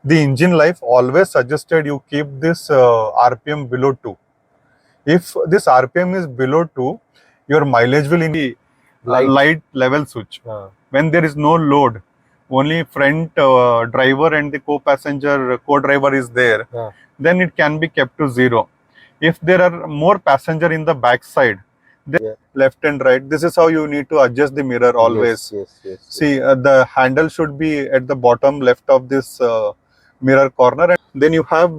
the engine life always suggested you keep this RPM below 2. If this RPM is below 2, your mileage will in the light level switch. When there is no load, only front driver and the co-passenger co-driver is there, then it can be kept to 0. If there are more passenger in the back side, then left and right, this is how you need to adjust the mirror always. See, the handle should be at the bottom left of this mirror corner, and then you have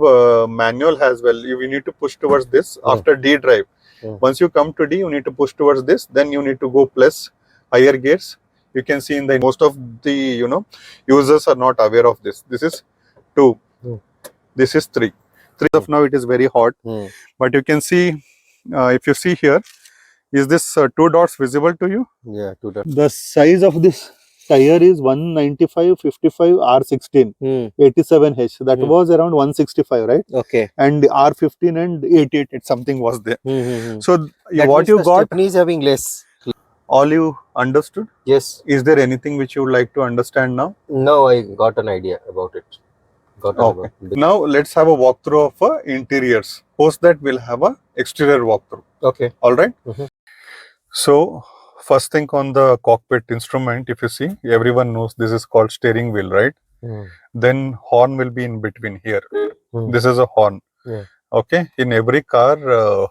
manual as well. You need to push towards this after D drive. Once you come to D, you need to push towards this, then you need to go plus higher gears. You can see in the most of the users are not aware of this. This is 2, this is 3. 3 of now it is very hot, but you can see if you see here, is this 2 dots visible to you? Yeah, 2 dots. The size of this tire is 195 55 R16 87H. That was around 165, right? Okay. And R15 and 88 something was there. So that what you got? Stepney is having less. All you understood? Yes. Is there anything which you would like to understand now? No, I got an idea about it. Okay. Now let's have a walkthrough of interiors. Post that we'll have a exterior walkthrough. Okay. All right. So first thing on the cockpit instrument, if you see, everyone knows this is called steering wheel, right? Then horn will be in between here. This is a horn. Okay. In every car,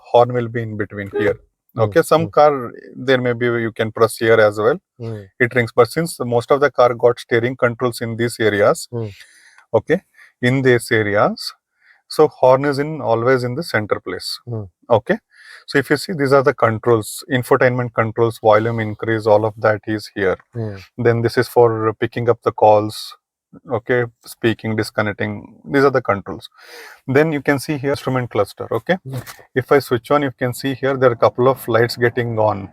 horn will be in between here. Okay. Some car, there may be, you can press here as well. It rings. But since most of the car got steering controls in these areas, okay, in these areas, so horn is always in the center place. Okay. So if you see, these are the controls, infotainment controls, volume increase, all of that is here. Then this is for picking up the calls, okay, speaking, disconnecting. These are the controls. Then you can see here instrument cluster. Okay. If I switch on, you can see here there are a couple of lights getting on.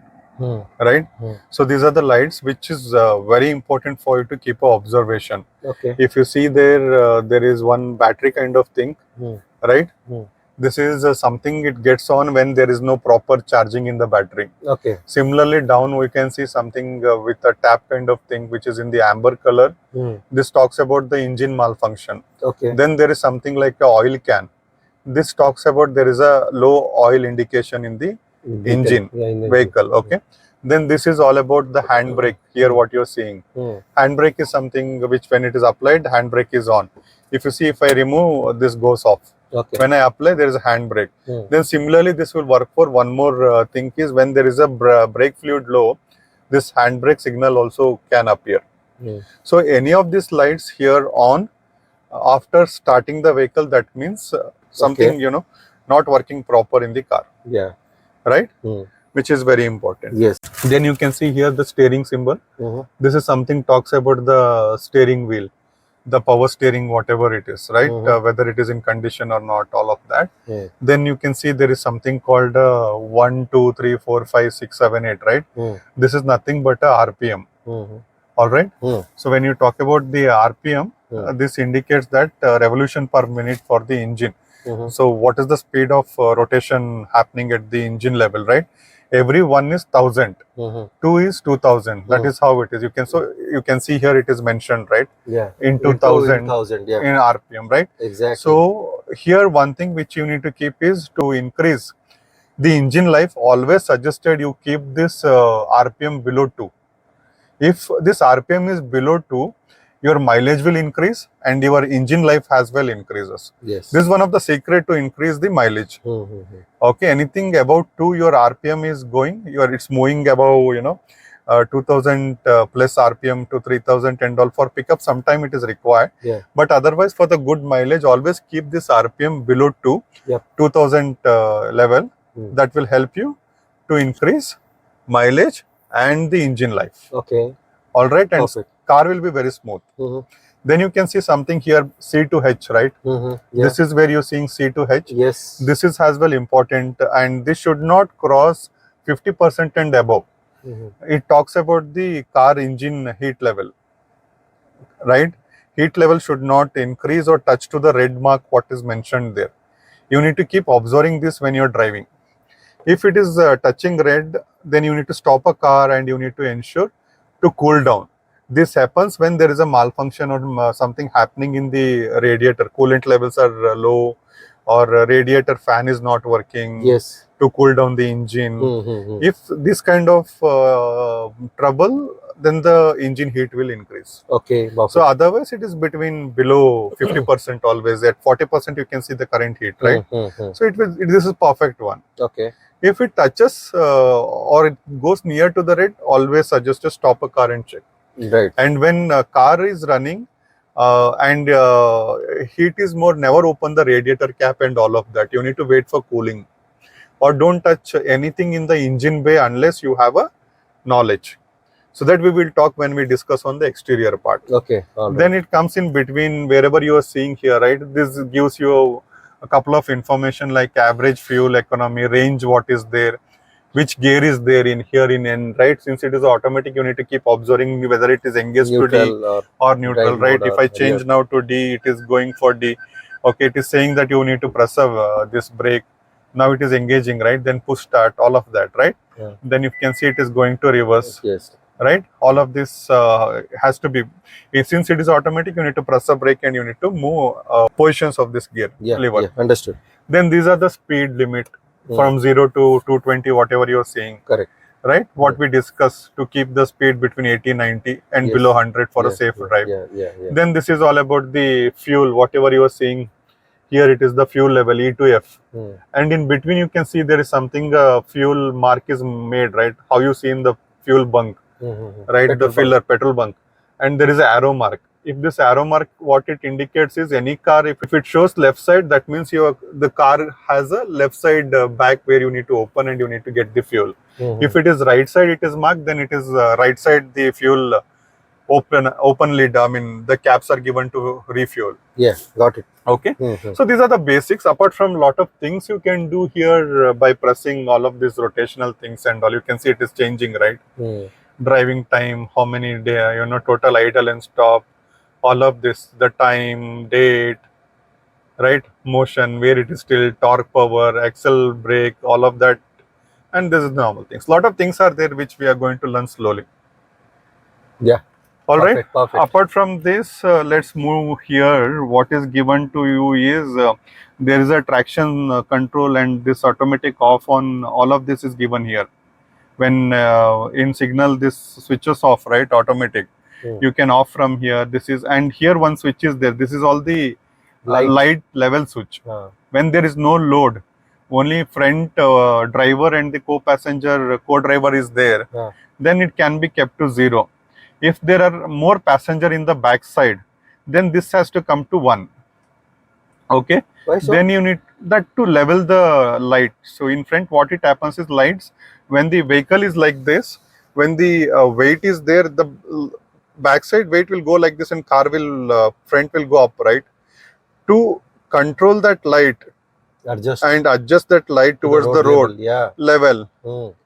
Right. So these are the lights which is very important for you to keep a observation. Okay. If you see there, there is one battery kind of thing, right? This is something it gets on when there is no proper charging in the battery. Okay. Similarly, down we can see something with a tap kind of thing which is in the amber color. This talks about the engine malfunction. Okay. Then there is something like a oil can. This talks about there is a low oil indication in the engine vehicle. Okay. Then this is all about the handbrake. Here what you're seeing. Handbrake is something which when it is applied, handbrake is on. If you see, if I remove, this goes off. Okay. When I apply, there is a handbrake. Then similarly, this will work for one more thing is when there is a brake fluid low, this handbrake signal also can appear. So any of these lights here on after starting the vehicle, that means something, not working proper in the car. Yeah. Right? Which is very important. Yes. Then you can see here the steering symbol. This is something talks about the steering wheel, the power steering, whatever it is, right? Whether it is in condition or not, all of that. Then you can see there is something called 1, 2, 3, 4, 5, 6, 7, 8, right? This is nothing but a RPM. All right. So when you talk about the RPM, this indicates that revolution per minute for the engine. So what is the speed of rotation happening at the engine level, right? Every 1 is 1000, 2 is 2000. That is how it is. You can see here it is mentioned, right? Yeah. In 2000, yeah. in RPM, right? Exactly. So here one thing which you need to keep is to increase the engine life. Always suggested you keep this RPM below 2. If this RPM is below 2, your mileage will increase and your engine life as well increases. Yes. This is one of the secret to increase the mileage. Okay, anything about 2, your RPM is going, it's moving above, 2000 plus RPM to 3000 and all for pickup. Sometime it is required. Yeah. But otherwise for the good mileage, always keep this RPM below 2, 2000 level. That will help you to increase mileage and the engine life. Okay. All right. And perfect. Car will be very smooth. Then you can see something here, C to H, right? Yeah. This is where you're seeing C to H. Yes. This is as well important, and this should not cross 50% and above. It talks about the car engine heat level, right? Heat level should not increase or touch to the red mark what is mentioned there. You need to keep observing this when you're driving. If it is touching red, then you need to stop a car and you need to ensure to cool down. This happens when there is a malfunction or something happening in the radiator. Coolant levels are low, or radiator fan is not working Yes. to cool down the engine. If this kind of trouble, then the engine heat will increase. Okay. So otherwise it is between below 50% always. At 40% you can see the current heat, right? So this is perfect one. Okay. If it touches or it goes near to the red, always suggest to stop a car and check. Right. And when a car is running and heat is more, never open the radiator cap and all of that. You need to wait for cooling, or don't touch anything in the engine bay unless you have a knowledge. So that we will talk when we discuss on the exterior part. Okay. All right. Then it comes in between wherever you are seeing here, right? This gives you a couple of information like average fuel economy, range, what is there, which gear is there in here in N, right? Since it is automatic, you need to keep observing whether it is engaged Neutral to D or neutral, right? If I change now to D, it is going for D. Okay, it is saying that you need to press this brake. Now it is engaging, right? Then push start, all of that, right? Yeah. Then you can see it is going to reverse. Yes. Right? All of this has to be, since it is automatic, you need to press a brake and you need to move positions of this gear lever. Yeah, understood. Then these are the speed limit from 0 to 220, whatever you are saying. Correct. Right? What we discussed to keep the speed between 80, 90 and below 100 for a safe drive. Then this is all about the fuel, whatever you are seeing. Here it is the fuel level E to F. And in between you can see there is something, fuel mark is made, right? How you see in the fuel bunk. Right, petrol the filler bunk. Petrol bunk, and there is an arrow mark. If this arrow mark, what it indicates is any car, if it shows left side, that means the car has a left side back where you need to open and you need to get the fuel. If it is right side, it is marked, then it is right side the fuel open lid. I mean the caps are given to refuel. Yeah, got it. Okay. So these are the basics. Apart from lot of things you can do here by pressing all of these rotational things and all, you can see it is changing, right? Driving time, how many day, total idle and stop, all of this, the time, date, right? Motion, where it is still, torque, power, axle, brake, all of that. And this is normal things. Lot of things are there which we are going to learn slowly. Yeah. All right. Perfect. Apart from this, let's move here. What is given to you is there is a traction control and this automatic off on, all of this is given here. When in signal this switches off, right, automatic, you can off from here. This is, and here one switch is there. This is all the light level switch. When there is no load, only front driver and the co-passenger, co-driver is there, then it can be kept to 0. If there are more passenger in the back side, then this has to come to 1. Okay. Why so? Then you need that to level the light. So in front, what it happens is lights, when the vehicle is like this, when the weight is there, the backside weight will go like this and car will, front will go up, right? To control that light and adjust that light towards the road level,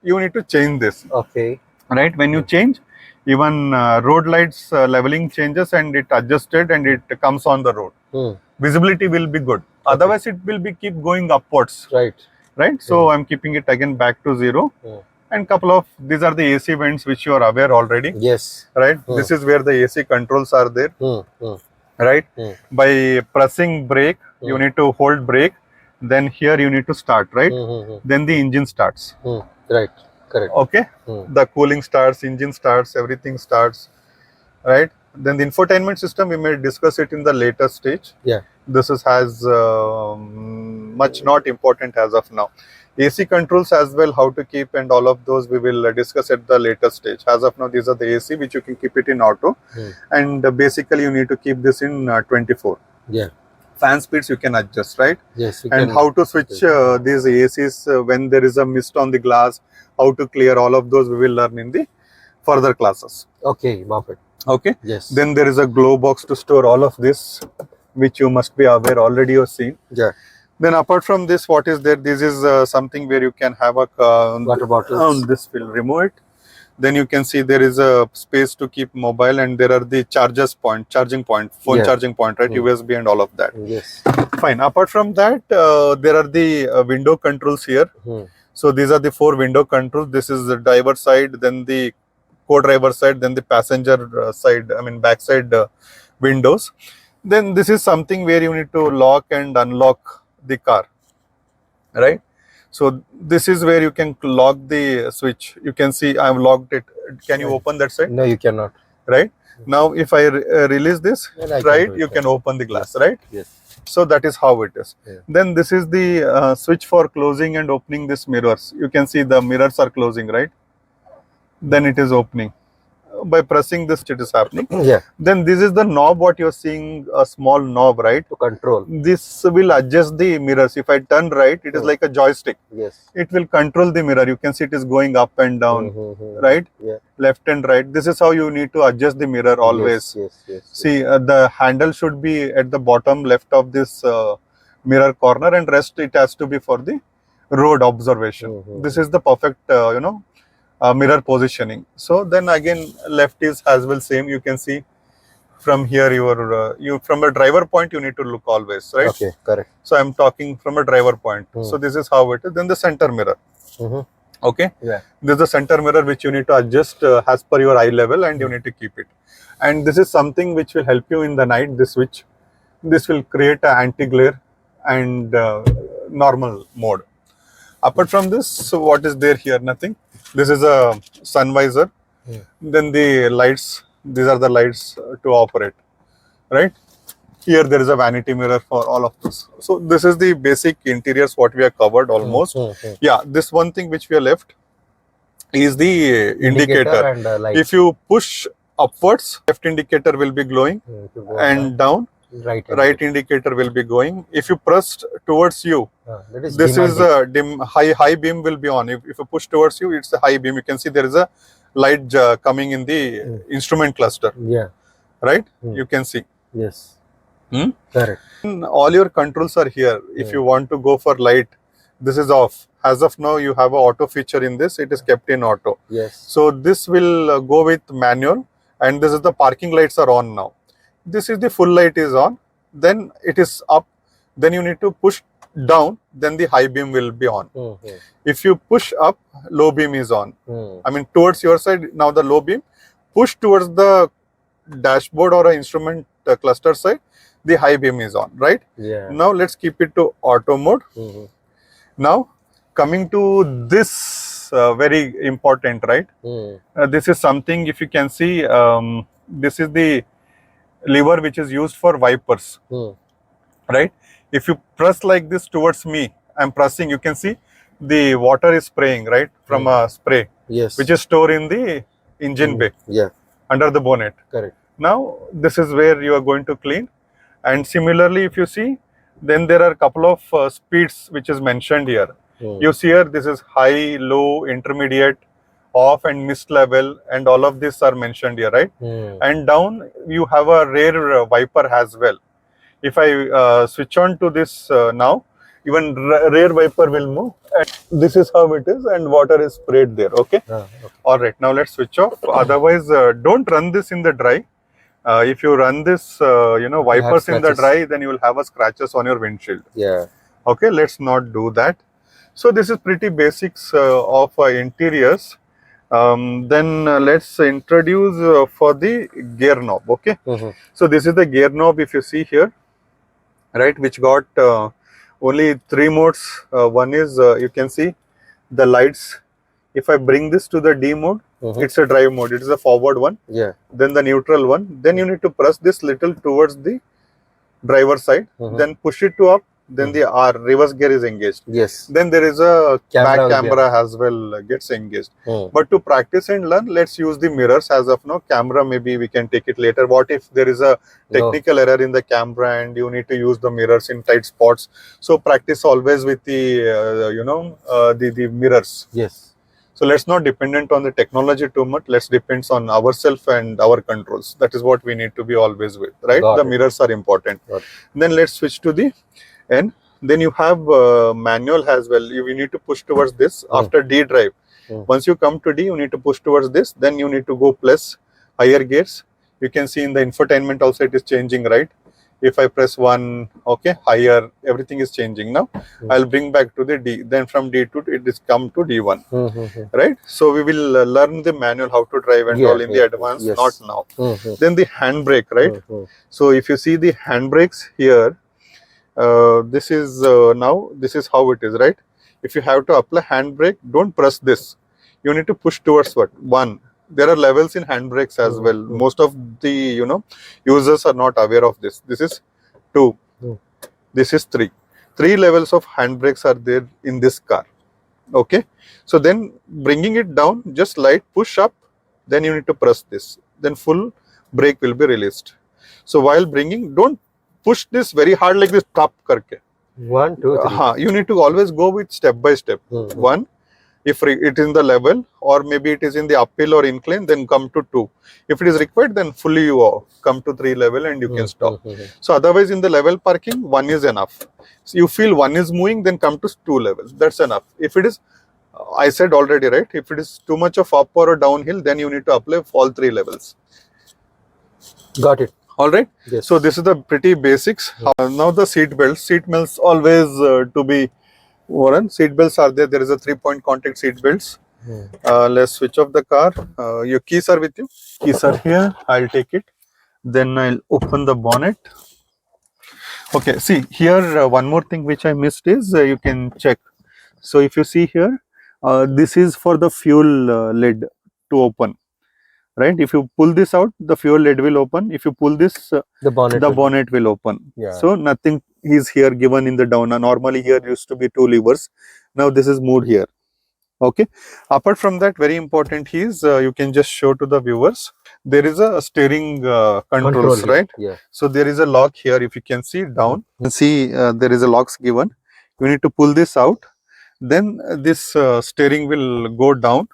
you need to change this. Okay. Right? When you change, even road lights leveling changes and it adjusted and it comes on the road. Visibility will be good. Otherwise, it will be keep going upwards. Right. So I'm keeping it again back to 0. And couple of, these are the AC vents which you are aware already. Yes. Right. This is where the AC controls are there. Right. By pressing brake, you need to hold brake. Then here you need to start. Right. Then the engine starts. Right. Correct. Okay. The cooling starts, engine starts, everything starts. Right. Then the infotainment system, we may discuss it in the later stage. Yeah. This has much not important as of now. AC controls as well, how to keep and all of those we will discuss at the later stage. As of now, these are the AC which you can keep it in auto. And basically you need to keep this in 24. Yeah. Fan speeds you can adjust, right? Yes. And how to switch these ACs when there is a mist on the glass, how to clear, all of those we will learn in the further classes. Okay, perfect. Okay. Yes. Then there is a glow box to store all of this, which you must be aware already or seen. Yeah. Then apart from this, what is there? This is something where you can have a water bottle. This will remove it. Then you can see there is a space to keep mobile, and there are the charging point, phone charging point, right? USB and all of that. Yes. Fine. Apart from that, there are the window controls here. So these are the 4 window controls. This is the driver side, then the co-driver side, then the passenger side, I mean backside windows. Then this is something where you need to lock and unlock the car, right? So this is where you can lock the switch. You can see I've locked it. Can you open that side? No, you cannot. Right? Now if I release this, Then I can right, do it, you can open the glass, Yes. right? Yes. So that is how it is. Yeah. Then this is the switch for closing and opening these mirrors. You can see the mirrors are closing, right? Then it is opening. By pressing this, it is happening. Yeah. Then this is the knob, what you're seeing, a small knob, right? To control. This will adjust the mirrors. If I turn right, it is like a joystick. Yes. It will control the mirror. You can see it is going up and down, Mhm. right? Yeah. Left and right. This is how you need to adjust the mirror always. Yes. See, the handle should be at the bottom left of this mirror corner, and rest it has to be for the road observation. Mhm. This is the perfect, mirror positioning. So then again, left is as well same. You can see from here, you from a driver point, you need to look always, right? Okay, correct. So I'm talking from a driver point. Hmm. So this is how it is. Then the center mirror. Mhm. Okay. Yeah. This is the center mirror which you need to adjust as per your eye level, and you need to keep it. And this is something which will help you in the night. This switch, this will create an anti-glare and normal mode. Apart from this, so what is there here? Nothing. This is a sun visor. Hmm. Then the lights. These are the lights to operate, right? Here there is a vanity mirror for all of this. So this is the basic interiors what we have covered almost. Mhm. Yeah, this one thing which we are left is the indicator. And light. If you push upwards, left indicator will be glowing, If you go and down, right indicator will be going. If you press towards you, that is this dim and is a dim, high beam will be on. If you push towards you, it's a high beam. You can see there is a light coming in the instrument cluster, dim. Yeah. right? Hmm. You can see. Yes. Hmm? Correct. All your controls are here. If you want to go for light, this is off. As of now, you have a auto feature in this. It is kept in auto. Yes. So this will go with manual, and this is the parking lights are on now. This is the full light is on. Then it is up. Then you need to push down. Then the high beam will be on. Mhm. If you push up, low beam is on. Mhm. I mean towards your side, now the low beam. Push towards the dashboard or a instrument cluster side, the high beam is on, right? Yeah. Now let's keep it to auto mode. Mhm. Now coming to this very important, right? Mhm. This is something, if you can see, this is the lever which is used for wipers, Mhm. right? If you press like this towards me, I'm pressing, you can see the water is spraying, right? From a spray, Yes. which is stored in the engine bay Yeah. under the bonnet. Correct. Now this is where you are going to clean. And similarly, if you see, then there are a couple of speeds which is mentioned here. Mhm. You see here, this is high, low, intermediate, off and mist level, and all of these are mentioned here, right? Mhm. And down you have a rear wiper as well. If I switch on to this now, even rear wiper will move. And this is how it is, and water is sprayed there. Okay. Okay. All right. Now let's switch off. Otherwise, don't run this in the dry. If you run this, wipers in the scratches. dry, then you will have a scratches on your windshield. Yeah. Okay, let's not do that. So this is pretty basics of interiors. Then let's introduce for the gear knob. Okay, Mhm. so this is the gear knob. If you see here, right, which got only 3 modes. One is you can see the lights. If I bring this to the D mode, Mhm. it's a drive mode. It is a forward one. Yeah. Then the neutral one. Then you need to press this little towards the driver side. Mhm. Then push it to up. Then the reverse gear is engaged. Yes. Then there is a Camera back will be camera as well gets engaged. Mhm. But to practice and learn, let's use the mirrors as of now. Camera, maybe we can take it later. What if there is a technical error in the camera and you need to use the mirrors in tight spots? So practice always with the the mirrors. Yes. So let's not dependent on the technology too much. Let's depend on ourselves and our controls. That is what we need to be always with, right? Got The it. mirrors are important. Got it. Then let's switch to the N. Then you have manual as well. You need to push towards this after D drive. Once you come to D, you need to push towards this. Then you need to go plus higher gears. You can see in the infotainment also it is changing, right? If I press 1, okay, higher, everything is changing now. I'll bring back to the D. Then from D2, it is come to D1. Right? So we will learn the manual how to drive and all in the advance, not now. Then the handbrake, right? So if you see the handbrakes here, this is now, this is how it is, right? If you have to apply handbrake, don't press this. You need to push towards what? 1. There are levels in handbrakes as well. Most of the, users are not aware of this. This is 2. This is 3. 3 levels of handbrakes are there in this car. Okay. So then bringing it down, just light push up, then you need to press this. Then full brake will be released. So while bringing, don't push this very hard like this, tap karke. 1, 2, 3. You need to always go with step by step. 1, if it is in the level, or maybe it is in the uphill or incline, then come to 2. If it is required, then fully you come to 3 level and you can stop. So otherwise in the level parking, 1 is enough. So you feel 1 is moving, then come to 2 levels. That's enough. If it is, I said already, right? If it is too much of up or downhill, then you need to apply all 3 levels. Got it. All right. Yes. So this is the pretty basics. Now the seat belts. Seat belts always to be worn. Seat belts are there. There is a 3-point contact seat belts. Let's switch off the car. Your keys are with you. Keys are here. I'll take it. Then I'll open the bonnet. Okay. See here. One more thing which I missed is you can check. So if you see here, this is for the fuel lid to open. Right? If you pull this out, the fuel lid will open. If you pull this, the bonnet will open. Yeah. So nothing is here given in the down. Normally here used to be 2 levers. Now this is moved here. Okay. Apart from that, very important is you can just show to the viewers. There is a steering controls, right? Yeah. So there is a lock here. If you can see down, you see there is a locks given. You need to pull this out. Then this steering will go down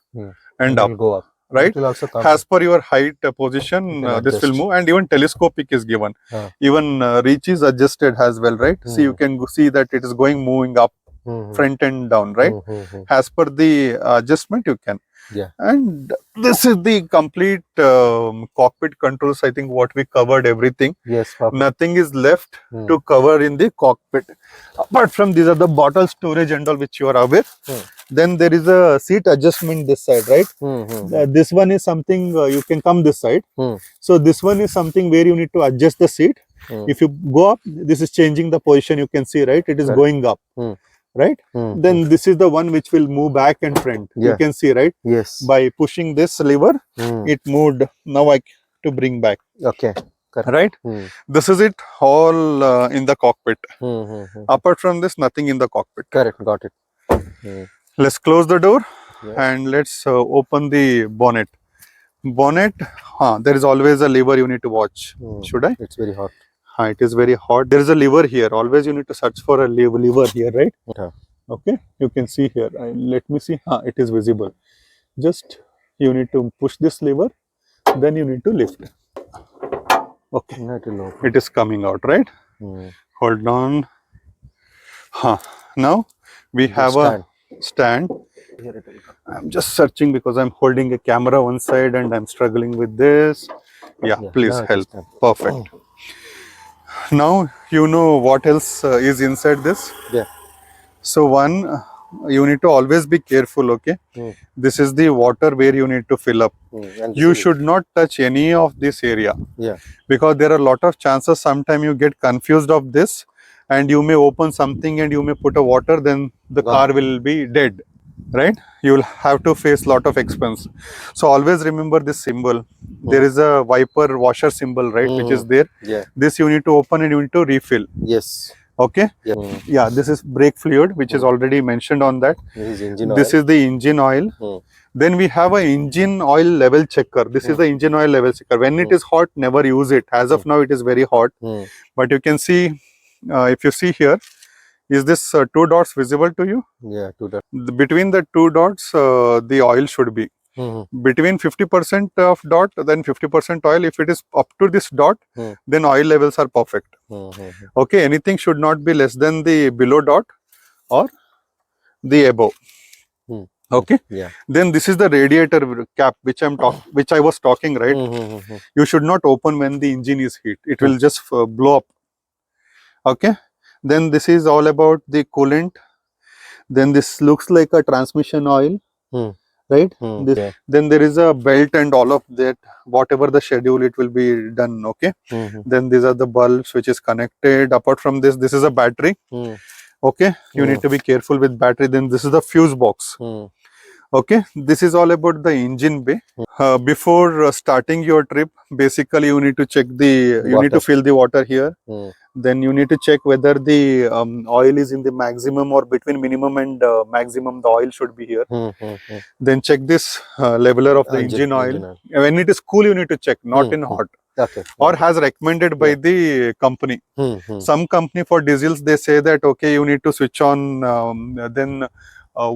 and up. Will go up. Right, as per your height position, this will move, and even telescopic is given. Even reach is adjusted as well, right? See, you can see that it is moving up, front and down, right? As per the adjustment, you can. Yeah. And this is the complete cockpit controls. I think what we covered everything. Yes. Nothing is left to cover in the cockpit. Apart from these are the bottle storage and all which you are aware. Then there is a seat adjustment this side, right? This one is something you can come this side. So this one is something where you need to adjust the seat. If you go up, this is changing the position. You can see, right? It is going up. Right? Then this is the one which will move back and front. You can see, right? Yes. By pushing this lever, it moved. Now I to bring back. Okay. Correct. Right? This is it all in the cockpit. Apart from this, nothing in the cockpit. Correct. Got it. Let's close the door and let's open the bonnet. Bonnet, there is always a lever you need to watch. Should I? It's very hot. It is very hot. There is a lever here. Always you need to search for a lever here, right? Okay. You can see here. Let me see. It is visible. Just you need to push this lever. Then you need to lift. Okay. It is coming out, right? Hold on. Now we have a stand. I'm just searching because I'm holding a camera one side and I'm struggling with this. Yeah, please help. Perfect. Now you know what else is inside this. Yeah. So one, you need to always be careful. Okay. This is the water where you need to fill up. You should not touch any of this area. Yeah. Because there are a lot of chances. Sometimes you get confused of this, and you may open something and you may put a water. Then the car will be dead. Right? You will have to face lot of expense. So always remember this symbol. There is a wiper washer symbol, right? Which is there. Yeah. This you need to open and you need to refill. Yes. Okay. Yeah. Yeah. This is brake fluid, which is already mentioned on that. This is engine oil. This is the engine oil. Then we have an engine oil level checker. This is the engine oil level checker. When it is hot, never use it. As of now, it is very hot. But you can see, if you see here, is this 2 dots visible to you? Yeah, 2 dots. Between the 2 dots, the oil should be. Between 50% of dot, then 50% oil. If it is up to this dot, then oil levels are perfect. Okay, anything should not be less than the below dot or the above. Okay. Yeah. Then this is the radiator cap which which I was talking, right? You should not open when the engine is heat. It will just blow up. Okay, then this is all about the coolant. Then this looks like a transmission oil, Hmm. right? Hmm. This, Yeah. then there is a belt and all of that, whatever the schedule it will be done. Okay, Hmm. then these are the bulbs which is connected. Apart from this, this is a battery. Hmm. Okay, you Hmm. need to be careful with battery. Then this is the fuse box. Hmm. Okay, this is all about the engine bay. Before starting your trip, basically you need to check the, you need to Water. fill the water here. Hmm. Then you need to check whether the oil is in the maximum or between minimum and maximum, the oil should be here. Hmm. Hmm. Hmm. Then check this leveler of the engine oil. Engine oil. When it is cool, you need to check, not Hmm. in hot. Okay. Or has recommended by Yeah. the company. Hmm. Hmm. Some company for diesels, they say that, okay, you need to switch on, then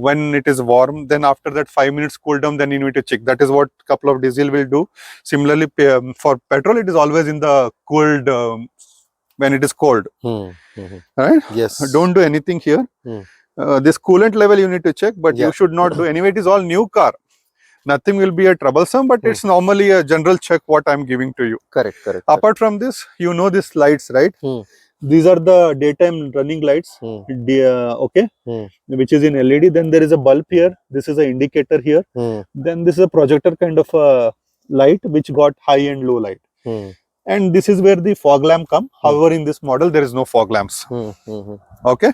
when it is warm, then after that 5 minutes cool down, then you need to check. That is what couple of diesel will do. Similarly, for petrol, it is always in the cooled, when it is cold. Hmm. Hmm. Right? Yes. Don't do anything here. Hmm. This coolant level you need to check, but Yeah. you should not do. Anyway, it is all new car. Nothing will be a troublesome, but it's normally a general check what I'm giving to you. Correct. Correct. Apart from this, you know these lights, right? Hmm. These are the daytime running lights. Hmm. Okay, Hmm. which is in LED. Then there is a bulb here. This is an indicator here. Hmm. Then this is a projector kind of a light which got high and low light. Hmm. And this is where the fog lamp come. However, in this model there is no fog lamps. Hmm. Hmm. Okay,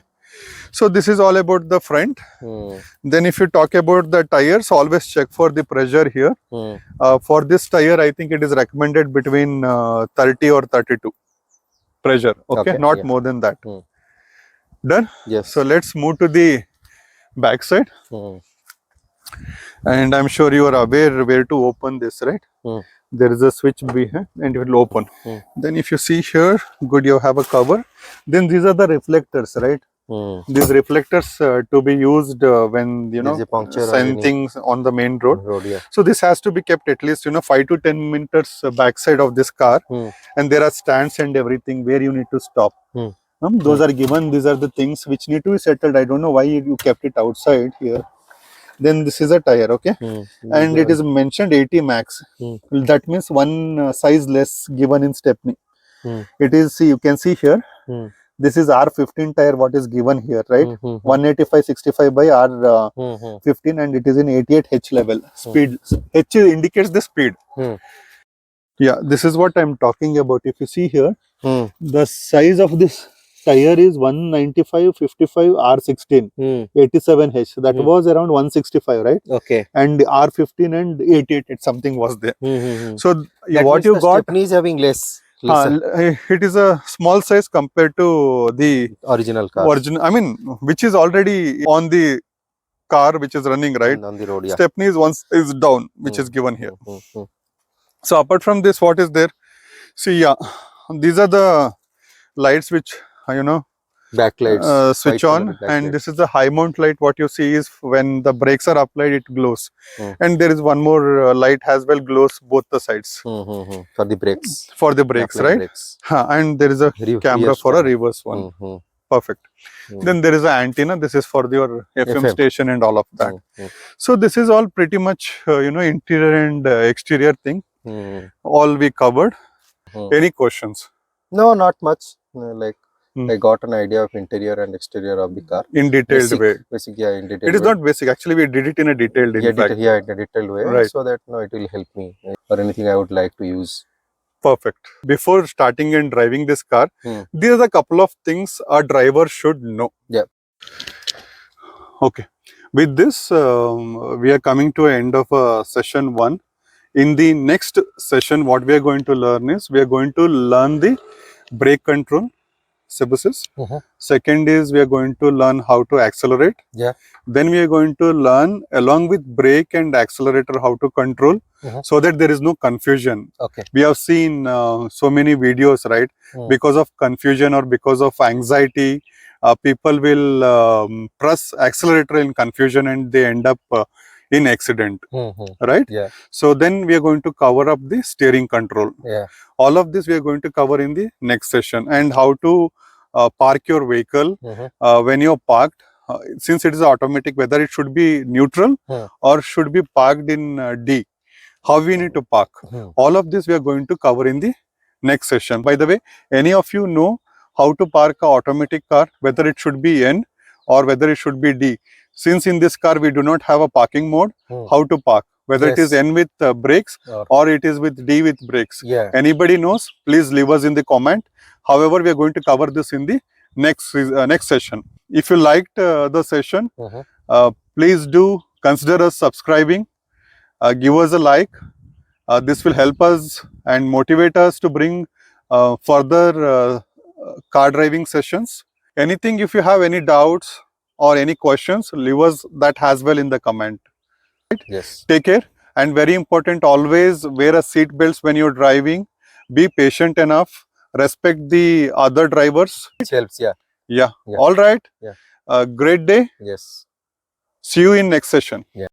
so this is all about the front. Hmm. Then if you talk about the tires, always check for the pressure here. Hmm. For this tire, I think it is recommended between 30 or 32 pressure. Okay, not yeah. more than that. Hmm. Done. Yes. So let's move to the back side. Hmm. And I'm sure you are aware where to open this, right? Hmm. There is a switch behind and it will open. Hmm. Then if you see here, good, you have a cover. Then these are the reflectors, right? Hmm. These reflectors to be used when, you There's know, a puncture or send any things on the main road. Yeah. So this has to be kept at least, you know, 5 to 10 meters backside of this car. Hmm. And there are stands and everything where you need to stop. Hmm. Those are given. These are the things which need to be settled. I don't know why you kept it outside here. Then this is a tire, okay? Hmm. And it is mentioned 80 max. Hmm. That means one size less given in stepney. Hmm. It is, see, you can see here. Hmm. This is R15 tire, what is given here, right? Hmm. 185/65 by R15, and it is in 88 H level. Speed, H indicates the speed. Hmm. Yeah, this is what I'm talking about. If you see here, Hmm. the size of this tire is 195/55 R16, 87 H. That was around 165, right? Okay. And R15 and 88, something was there. So That what means you the got, stepney is having less. it is a small size compared to the Original car. I mean, which is already on the car which is running, right? On the road, yeah. Stepney is down, which is given here. Hmm. So apart from this, what is there? See, yeah, these are the lights which, you know, Backlights. switch on, and this is the high mount light. What you see is when the brakes are applied, it glows. And there is one more light as well, glows both the sides. For the brakes. For the brakes, right? Brakes. And there is a camera for a reverse one. Perfect. Then there is an antenna. This is for your FM station and all of that. So this is all pretty much, you know, interior and exterior thing. All we covered. Any questions? No, not much. Like I got an idea of interior and exterior of the car in detailed way. Basic, yeah, in detailed. It is not basic. Actually, we did it in a detailed. In a detailed way, right? So that it will help me or anything I would like to use. Perfect. Before starting and driving this car, these are a couple of things a driver should know. Yeah. Okay. With this, we are coming to the end of session 1. In the next session, what we are going to learn is, we are going to learn the brake control, Sybasis. Second is, we are going to learn how to accelerate. Yeah. Then we are going to learn along with brake and accelerator how to control, so that there is no confusion. Okay. We have seen so many videos, right? Because of confusion or because of anxiety, people will press accelerator in confusion and they end up in accident, right? Yeah. So then we are going to cover up the steering control. Yeah. All of this we are going to cover in the next session, and how to park your vehicle when you're parked. Since it is automatic, whether it should be neutral or should be parked in D, how we need to park. All of this we are going to cover in the next session. By the way, any of you know how to park a automatic car, whether it should be N or whether it should be D. Since in this car we do not have a parking mode, how to park, whether it is Yes. N with brakes or it is with D with brakes. Anybody knows, please leave us in the comment. However, we are going to cover this in the next session. If you liked the session, please do consider us subscribing, give us a like. This will help us and motivate us to bring further car driving sessions. Anything, if you have any doubts or any questions, leave us that as well in the comment. Yes. Take care, and very important, always wear a seat belts when you're driving. Be patient enough. Respect the other drivers. It helps. Yeah. Yeah. Yeah. All right. Yeah. Great day. Yes. See you in next session. Yeah.